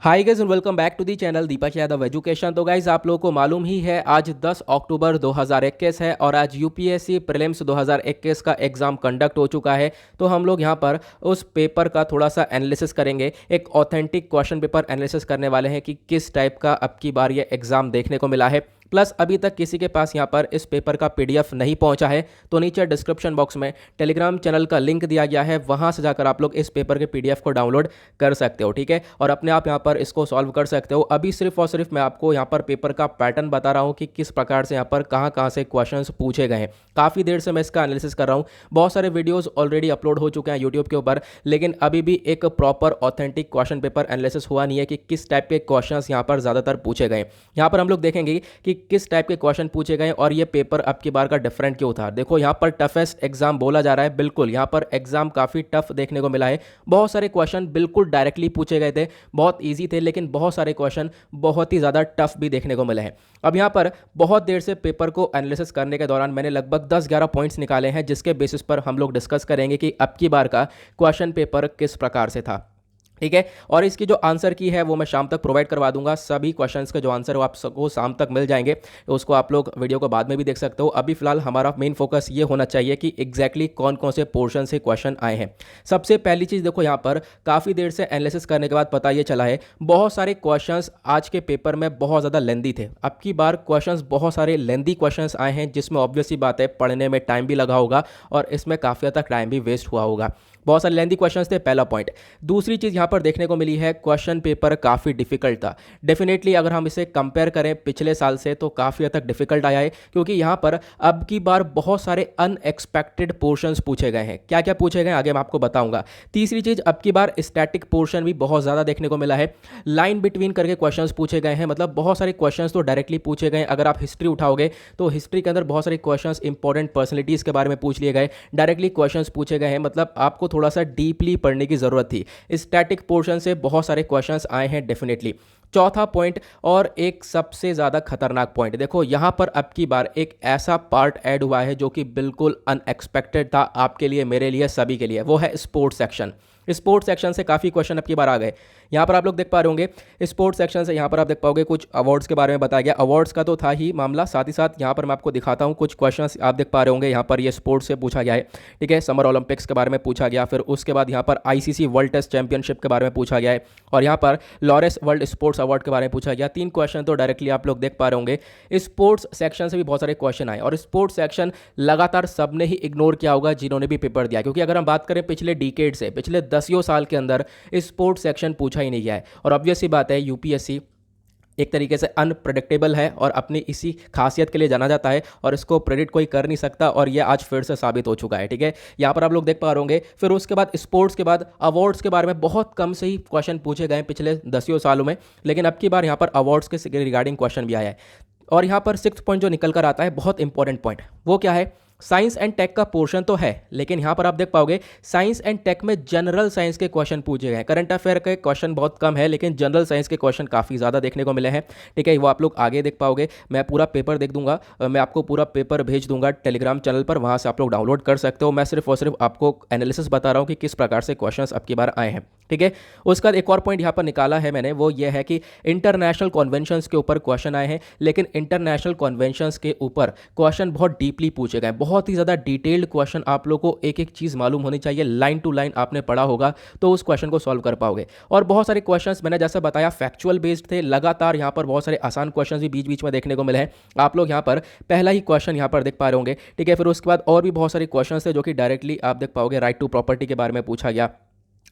Hi guys and welcome back to the channel Deepak Yadav education. तो guys आप लोगों को मालूम ही है आज 10 अक्टूबर 2021 है और आज यूपीएससी प्रीलिम्स 2021 का एग्ज़ाम कंडक्ट हो चुका है। तो हम लोग यहाँ पर उस पेपर का थोड़ा सा एनालिसिस करेंगे, एक ऑथेंटिक क्वेश्चन पेपर एनालिसिस करने वाले हैं कि किस टाइप का अब की बार ये एग्ज़ाम देखने को मिला है। प्लस अभी तक किसी के पास यहाँ पर इस पेपर का पीडीएफ नहीं पहुँचा है तो नीचे डिस्क्रिप्शन बॉक्स में टेलीग्राम चैनल का लिंक दिया गया है, वहाँ से जाकर आप लोग इस पेपर के पीडीएफ को डाउनलोड कर सकते हो, ठीक है, और अपने आप यहाँ पर इसको सॉल्व कर सकते हो। अभी सिर्फ और सिर्फ मैं आपको यहाँ पर पेपर का पैटर्न बता रहा हूँ कि किस प्रकार से यहाँ पर कहाँ से क्वेश्चंस पूछे गए हैं। काफ़ी देर से मैं इसका एनालिसिस कर रहा हूँ, बहुत सारे वीडियोज़ ऑलरेडी अपलोड हो चुके हैं यूट्यूब के ऊपर, लेकिन अभी भी एक proper authentic question paper analysis हुआ नहीं है कि किस टाइप के क्वेश्चन यहाँ पर ज़्यादातर पूछे गए। यहाँ पर हम लोग देखेंगे कि किस टाइप के क्वेश्चन पूछे गए और ये पेपर अब की बार का डिफरेंट क्यों था। देखो यहाँ पर टफेस्ट एग्जाम बोला जा रहा है, बिल्कुल यहाँ पर एग्जाम काफ़ी टफ देखने को मिला है। बहुत सारे क्वेश्चन बिल्कुल डायरेक्टली पूछे गए थे, बहुत ईजी थे, लेकिन बहुत सारे क्वेश्चन बहुत ही ज़्यादा टफ भी देखने को मिले हैं। अब यहाँ पर बहुत देर से पेपर को एनालिसिस करने के दौरान मैंने लगभग 10-11 पॉइंट्स निकाले हैं, जिसके बेसिस पर हम लोग डिस्कस करेंगे कि अब की बार का क्वेश्चन पेपर किस प्रकार से था, ठीक है। और इसकी जो आंसर की है वो मैं शाम तक प्रोवाइड करवा दूंगा। सभी क्वेश्चंस के जो आंसर वो आप सबको शाम तक मिल जाएंगे, तो उसको आप लोग वीडियो को बाद में भी देख सकते हो। अभी फिलहाल हमारा मेन फोकस ये होना चाहिए कि एग्जैक्टली कौन कौन से पोर्शन से क्वेश्चन आए हैं। सबसे पहली चीज़ देखो, यहाँ पर काफ़ी देर से एनालिसिस करने के बाद पता ये चला है बहुत सारे क्वेश्चन आज के पेपर में बहुत ज़्यादा लेंदी थे। अब की बार क्वेश्चन बहुत सारे लेंदी क्वेश्चन आए हैं, जिसमें ऑब्वियस सी बात है पढ़ने में टाइम भी लगा होगा और इसमें काफ़ी हद तक टाइम भी वेस्ट हुआ होगा। बहुत सारे लेंदी क्वेश्चंस थे, पहला पॉइंट। दूसरी चीज़ यहाँ पर देखने को मिली है, क्वेश्चन पेपर काफ़ी डिफिकल्ट था। डेफिनेटली अगर हम इसे कंपेयर करें पिछले साल से तो काफ़ी हद तक डिफिकल्ट आया है, क्योंकि यहाँ पर अब की बार बहुत सारे अनएक्सपेक्टेड पोर्शंस पूछे गए हैं। क्या क्या पूछे गए आगे मैं आपको बताऊंगा। तीसरी चीज़, अब की बार स्टैटिक पोर्शन भी बहुत ज़्यादा देखने को मिला है। लाइन बिटवीन करके क्वेश्चंस पूछे गए हैं, मतलब बहुत सारे क्वेश्चंस तो डायरेक्टली पूछे गए। अगर आप हिस्ट्री उठाओगे तो हिस्ट्री के अंदर बहुत सारे क्वेश्चंस इंपॉर्टेंट पर्सनैलिटीज़ के बारे में पूछ लिए गए, डायरेक्टली क्वेश्चंस पूछे गए हैं, मतलब आपको थोड़ा सा डीपली पढ़ने की ज़रूरत थी। स्टैटिक पोर्शन से बहुत सारे क्वेश्चंस आए हैं डेफिनेटली। चौथा पॉइंट और एक सबसे ज़्यादा खतरनाक पॉइंट, देखो यहाँ पर अब की बार एक ऐसा पार्ट ऐड हुआ है जो कि बिल्कुल अनएक्सपेक्टेड था आपके लिए, मेरे लिए, सभी के लिए। वो है स्पोर्ट्स सेक्शन। स्पोर्ट्स सेक्शन से काफ़ी क्वेश्चन अब की बार आ गए। यहाँ पर आप लोग देख पा रहे होंगे स्पोर्ट्स सेक्शन से, यहाँ पर आप देख पाओगे कुछ अवार्ड्स के बारे में बताया गया। अवार्ड्स का तो था ही मामला, साथ ही साथ यहाँ पर मैं आपको दिखाता हूँ कुछ क्वेश्चंस आप देख पा रहे होंगे। यहाँ पर ये स्पोर्ट्स से पूछा गया है, ठीक है। समर ओलंपिक्स के बारे में पूछा गया, फिर उसके बाद यहाँ पर आईसीसी वर्ल्ड टेस्ट चैंपियनशिप के बारे में पूछा गया है, और यहाँ पर लॉरेंस वर्ल्ड स्पोर्ट्स अवार्ड के बारे में पूछा गया। 3 क्वेश्चन तो डायरेक्टली आप लोग देख पा रहे होंगे। स्पोर्ट्स सेक्शन से भी बहुत सारे क्वेश्चन आए और स्पोर्ट्स सेक्शन लगातार सबने ही इग्नोर किया होगा जिन्होंने भी पेपर दिया, क्योंकि अगर हम बात करें पिछले डिकेड से, पिछले 10 साल के अंदर स्पोर्ट्स सेक्शन पूछा ही नहीं गया है। और ऑब्वियस सी बात है यूपीएससी एक तरीके से अनप्रेडिक्टेबल है और अपनी इसी खासियत के लिए जाना जाता है, और इसको प्रेडिक्ट कोई कर नहीं सकता, और ये आज फिर से साबित हो चुका है, ठीक है। यहाँ पर आप लोग देख पा रहे होंगे। फिर उसके बाद स्पोर्ट्स के बाद अवार्ड्स के बारे में बहुत कम से ही क्वेश्चन पूछे गए पिछले 10 सालों में, लेकिन अब की बार यहाँ पर अवार्ड्स के रिगार्डिंग क्वेश्चन भी आया है। और यहाँ पर 6th पॉइंट जो निकल कर आता है, बहुत इंपॉर्टेंट पॉइंट, वो क्या है, साइंस एंड टेक का पोर्शन तो है, लेकिन यहाँ पर आप देख पाओगे साइंस एंड टेक में जनरल साइंस के क्वेश्चन पूछे गए हैं। करंट अफेयर के क्वेश्चन बहुत कम है, लेकिन जनरल साइंस के क्वेश्चन काफ़ी ज़्यादा देखने को मिले हैं, ठीक है। वो आप लोग आगे देख पाओगे, मैं पूरा पेपर देख दूंगा, मैं आपको पूरा पेपर भेज दूंगा टेलीग्राम चैनल पर, वहाँ से आप लोग डाउनलोड कर सकते हो। मैं सिर्फ और सिर्फ आपको एनालिसिस बता रहा हूँ कि किस प्रकार से क्वेश्चन अब की बार आए हैं, ठीक है। उसके बाद एक और पॉइंट यहाँ पर निकाला है मैंने, वो ये है कि इंटरनेशनल कॉन्वेंशंस के ऊपर क्वेश्चन आए हैं, लेकिन इंटरनेशनल कॉन्वेंशंस के ऊपर क्वेश्चन बहुत डीपली पूछे गए, बहुत ही ज़्यादा डिटेल्ड क्वेश्चन। आप लोगों को एक एक चीज़ मालूम होनी चाहिए, लाइन टू लाइन आपने पढ़ा होगा तो उस क्वेश्चन को सॉल्व कर पाओगे। और बहुत सारे क्वेश्चंस मैंने जैसा बताया फैक्चुअल बेस्ड थे, लगातार यहाँ पर बहुत सारे आसान क्वेश्चंस भी बीच बीच में देखने को मिले हैं। आप लोग यहाँ पर पहला ही क्वेश्चन यहाँ पर देख पा रहे होंगे, ठीक है। फिर उसके बाद और भी बहुत सारे क्वेश्चन थे जो कि डायरेक्टली आप देख पाओगे राइट टू प्रॉपर्टी के बारे में पूछा गया,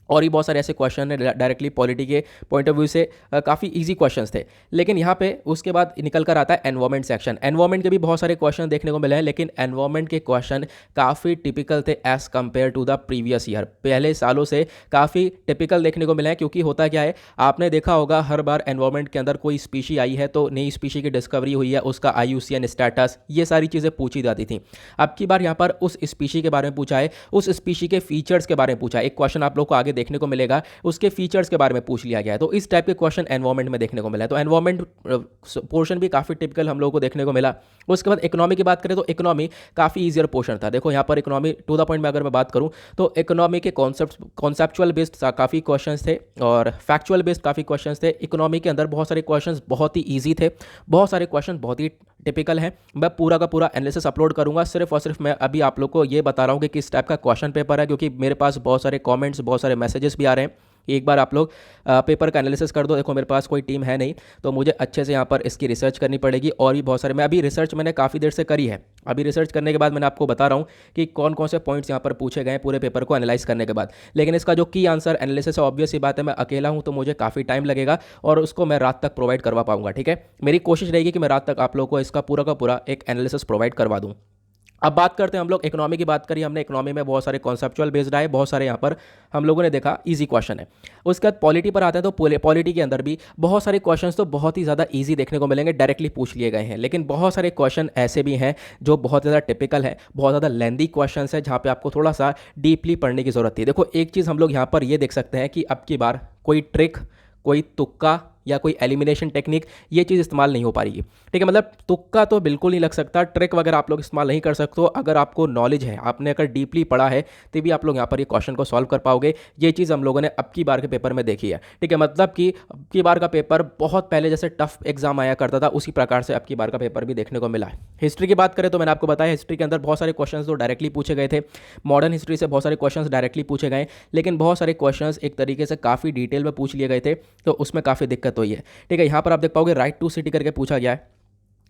और भी बहुत सारे ऐसे क्वेश्चन है डायरेक्टली पॉलिटी के पॉइंट ऑफ व्यू से काफ़ी इजी क्वेश्चंस थे। लेकिन यहाँ पे उसके बाद निकल कर आता है एनवायरमेंट सेक्शन। एनवायरमेंट के भी बहुत सारे क्वेश्चन देखने को मिले हैं, लेकिन एनवायरमेंट के क्वेश्चन काफ़ी टिपिकल थे as compared to the previous year. पहले सालों से काफ़ी टिपिकल देखने को मिले हैं, क्योंकि होता क्या है, आपने देखा होगा हर बार एनवायरमेंट के अंदर कोई स्पीशी आई है तो नई स्पीशी की डिस्कवरी हुई है, उसका IUCN स्टेटस, ये सारी चीज़ें पूछी जाती थी। अब की बार यहाँ पर उस स्पीशी के बारे में पूछा है, उस स्पीशी के फीचर्स के बारे में पूछा है। एक क्वेश्चन आप लोग को आगे देखने को मिलेगा उसके फीचर्स के बारे में पूछ लिया गया है। तो इस टाइप के क्वेश्चन एनवायरमेंट में देखने को मिला है। तो एनवायरमेंट पोर्शन भी काफ़ी टिपिकल हम लोगों को देखने को मिला। उसके बाद इकोनॉमी की बात करें तो इकोनॉमी काफ़ी ईजियर पोर्शन था। देखो यहाँ पर इकोनॉमी टू द पॉइंट में अगर मैं बात करूँ तो इकोनॉमी के कॉन्सेप्चुअल बेस्ड काफ़ी क्वेश्चन थे और फैक्चुअल बेस्ड काफ़ी क्वेश्चन थे। इकोनॉमी के अंदर बहुत सारे क्वेश्चन बहुत ही ईजी थे, बहुत सारे क्वेश्चन बहुत ही टिपिकल है। मैं पूरा का पूरा एनालिसिस अपलोड करूंगा, सिर्फ और सिर्फ मैं अभी आप लोग को ये बता रहा हूँ कि किस टाइप का क्वेश्चन पेपर है, क्योंकि मेरे पास बहुत सारे कमेंट्स, बहुत सारे मैसेजेस भी आ रहे हैं कि एक बार आप लोग पेपर का एनालिसिस कर दो। देखो मेरे पास कोई टीम है नहीं, तो मुझे अच्छे से यहाँ पर इसकी रिसर्च करनी पड़ेगी और भी बहुत सारे, मैं अभी रिसर्च मैंने काफ़ी देर से करी है। अभी रिसर्च करने के बाद मैंने आपको बता रहा हूँ कि कौन कौन से पॉइंट्स यहाँ पर पूछे गए पूरे पेपर को एनालाइज करने के बाद। लेकिन इसका जो की आंसर एनालिसिस है, ऑब्वियस ही बात है, मैं अकेला हूँ तो मुझे काफ़ी टाइम लगेगा और उसको मैं रात तक प्रोवाइड करवा पाऊंगा। ठीक है, मेरी कोशिश रहेगी कि मैं रात तक आप लोगों को इसका पूरा का पूरा एक एनालिसिस प्रोवाइड करवा दूँ। अब बात करते हैं हम लोग इकोनॉमी की। बात करी हमने, इकोनॉमी में बहुत सारे कॉन्सेप्चुअल बेस्ड आए, बहुत सारे यहाँ पर हम लोगों ने देखा इजी क्वेश्चन है। उसके बाद पॉलिटी पर आते हैं तो पॉलिटी के अंदर भी बहुत सारे क्वेश्चंस तो बहुत ही ज़्यादा इजी देखने को मिलेंगे, डायरेक्टली पूछ लिए गए हैं। लेकिन बहुत सारे क्वेश्चन ऐसे भी हैं जो बहुत ज़्यादा टिपिकल है, बहुत ज़्यादा लेंदी क्वेश्चन है, जहाँ पर आपको थोड़ा सा डीपली पढ़ने की ज़रूरत है। देखो एक चीज़ हम लोग यहाँ पर ये देख सकते हैं कि अब की बार कोई ट्रिक, कोई तुक्का या कोई एलिमिनेशन टेक्निक, ये चीज़ इस्तेमाल नहीं हो पा रही है। ठीक है, मतलब तुक्का तो बिल्कुल नहीं लग सकता, ट्रिक वगैरह आप लोग इस्तेमाल नहीं कर सकते हो। अगर आपको नॉलेज है, आपने अगर डीपली पढ़ा है, तभी आप लोग यहाँ पर ये क्वेश्चन को सॉल्व कर पाओगे। ये चीज़ हम लोगों ने अब की बार के पेपर में देखी है। ठीक है, मतलब कि अब की बार का पेपर बहुत पहले जैसे टफ एग्जाम आया करता था, उसी प्रकार से अब की बार का पेपर भी देखने को मिला है। हिस्ट्री की बात करें तो मैंने आपको बताया, हिस्ट्री के अंदर बहुत सारे क्वेश्चन तो डायरेक्टली पूछे गए थे। मॉडर्न हिस्ट्री से बहुत सारे क्वेश्चन डायरेक्टली पूछे गए, लेकिन बहुत सारे क्वेश्चन एक तरीके से काफ़ी डिटेल में पूछ लिए गए थे, तो उसमें काफ़ी दिक्कत हुई है। ठीक है, यहाँ पर आप देख पाओगे राइट टू सिटी करके पूछा गया है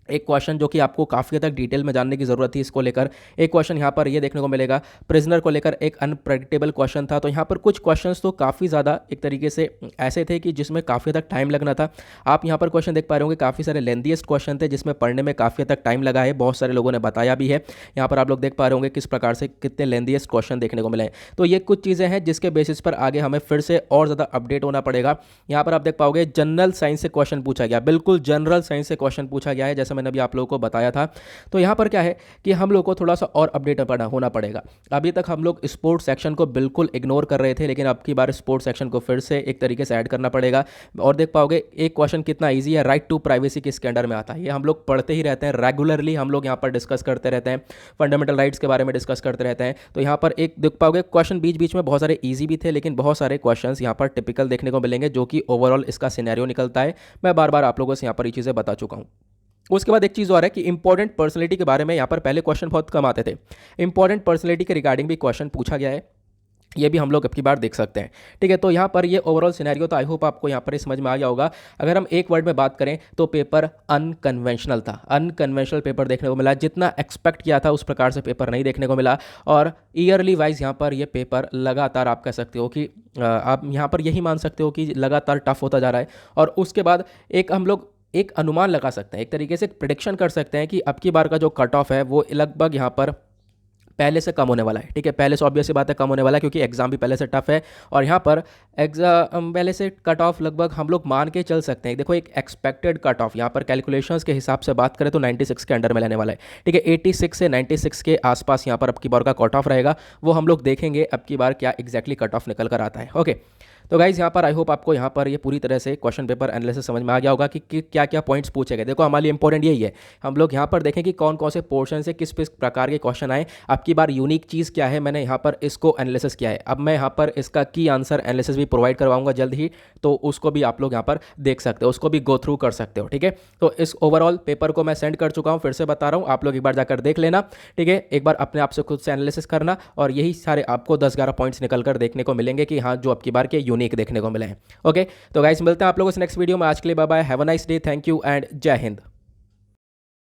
एक क्वेश्चन, जो कि आपको काफ़ी हद तक डिटेल में जानने की ज़रूरत थी इसको लेकर। एक क्वेश्चन यहाँ पर ये देखने को मिलेगा, प्रिजनर को लेकर एक अनप्रेडिक्टेबल क्वेश्चन था। तो यहाँ पर कुछ क्वेश्चंस तो काफ़ी ज़्यादा एक तरीके से ऐसे थे कि जिसमें काफ़ी हद तक टाइम लगना था। आप यहाँ पर क्वेश्चन देख पा रहे होंगे, काफ़ी सारे लेंथीएस्ट क्वेश्चन थे जिसमें पढ़ने में काफ़ी हद तक टाइम लगा है, बहुत सारे लोगों ने बताया भी है। यहाँ पर आप लोग देख पा रहे होंगे किस प्रकार से कितने लेंथीएस्ट क्वेश्चन देखने को मिले हैं। तो ये कुछ चीज़ें हैं जिसके बेसिस पर आगे हमें फिर से और ज़्यादा अपडेट होना पड़ेगा। यहाँ पर आप देख पाओगे जनरल साइंस से क्वेश्चन पूछा गया, बिल्कुल जनरल साइंस से क्वेश्चन पूछा गया है, जैसे मैंने अभी आप लोगों को बताया था। तो यहाँ पर क्या है कि हम लोग को थोड़ा सा और अपडेट होना पड़ेगा। अभी तक हम लोग स्पोर्ट्स सेक्शन को बिल्कुल इग्नोर कर रहे थे, लेकिन अब की बार स्पोर्ट्स सेक्शन को फिर से एक तरीके से ऐड करना पड़ेगा। और देख पाओगे एक क्वेश्चन कितना ईजी है, राइट टू प्राइवेसी किसके अंडर में आता है। ये हम लोग पढ़ते ही रहते हैं, रेगुलरली हम लोग यहाँ पर डिस्कस करते रहते हैं, फंडामेंटल राइट्स के बारे में डिस्कस करते रहते हैं। तो यहाँ पर एक देख पाओगे क्वेश्चन बीच बीच में बहुत सारे ईजी भी थे, लेकिन बहुत सारे क्वेश्चन यहाँ पर टिपिकल देखने को मिलेंगे, जो कि ओवरऑल इसका सिनेरियो निकलता है। मैं बार बार आप लोगों से यहाँ पर ये चीज़ें बता चुका हूँ। उसके बाद एक चीज़ और है कि इंपॉर्टेंट पर्सनैलिटी के बारे में यहाँ पर पहले क्वेश्चन बहुत कम आते थे, इंपॉर्टेंट पर्सनैलिटी के रिगार्डिंग भी क्वेश्चन पूछा गया है, ये भी हम लोग अब की बार देख सकते हैं। ठीक है, तो यहाँ पर ये ओवरऑल सिनेरियो तो आई होप आपको यहाँ पर समझ में आ गया होगा। अगर हम एक वर्ड में बात करें तो पेपर अनकन्वेंशनल था, अनकन्वेंशनल पेपर देखने को मिला। जितना एक्सपेक्ट किया था उस प्रकार से पेपर नहीं देखने को मिला। और ईयरली वाइज यहाँ पर ये पेपर लगातार आप कह सकते हो कि आप यहाँ पर यही मान सकते हो कि लगातार टफ होता जा रहा है। और उसके बाद एक हम लोग एक अनुमान लगा सकते हैं, एक तरीके से प्रिडिक्शन कर सकते हैं कि अब की बार का जो कट ऑफ है वो लगभग यहाँ पर पहले से कम होने वाला है। ठीक है, पहले से ऑब्वियस सी बात है कम होने वाला है, क्योंकि एग्जाम भी पहले से टफ है। और यहाँ पर एग्जाम पहले से कट ऑफ लगभग हम लोग मान के चल सकते हैं। देखो एक एक्सपेक्टेड कट ऑफ यहाँ पर कैलकुलेशंस के हिसाब से बात करें तो 96 के अंडर में लेने वाला है। ठीक है, 86 से 96 के आसपास यहाँ पर अब की बार का कट ऑफ रहेगा। वो हम लोग देखेंगे अब की बार क्या एग्जैक्टली कट ऑफ निकल कर आता है। ओके, तो गाइज यहाँ पर आई होप आपको यहाँ पर ये पूरी तरह से क्वेश्चन पेपर एनालिसिस समझ में आ गया होगा कि क्या क्या पॉइंट्स पूछे गए। देखो हमारे लिए इंपॉर्टेंट यही है, हम लोग यहाँ पर देखें कि कौन कौन से पोर्शन से किस किस प्रकार के क्वेश्चन आए। अब की बार यूनिक चीज़ क्या है, मैंने यहाँ पर इसको एनालिसिस किया है। अब मैं यहाँ पर इसका की आंसर एनालिसिस भी प्रोवाइड करवाऊंगा जल्द ही, तो उसको भी आप लोग यहाँ पर देख सकते हो, उसको भी गो थ्रू कर सकते हो। ठीक है, तो इस ओवरऑल पेपर को मैं सेंड कर चुका हूँ, फिर से बता रहा हूँ, आप लोग एक बार जाकर देख लेना। ठीक है, एक बार अपने आप से खुद से एनालिसिस करना, और यही सारे आपको 10-11 पॉइंट्स निकल कर देखने को मिलेंगे कि हाँ जो अब की बार के यूनिक देखने को मिले हैं। ओके, तो गाइस मिलते हैं आप लोगों से नेक्स्ट वीडियो में। आज के लिए bye bye, have a nice day, thank you and जय हिंद।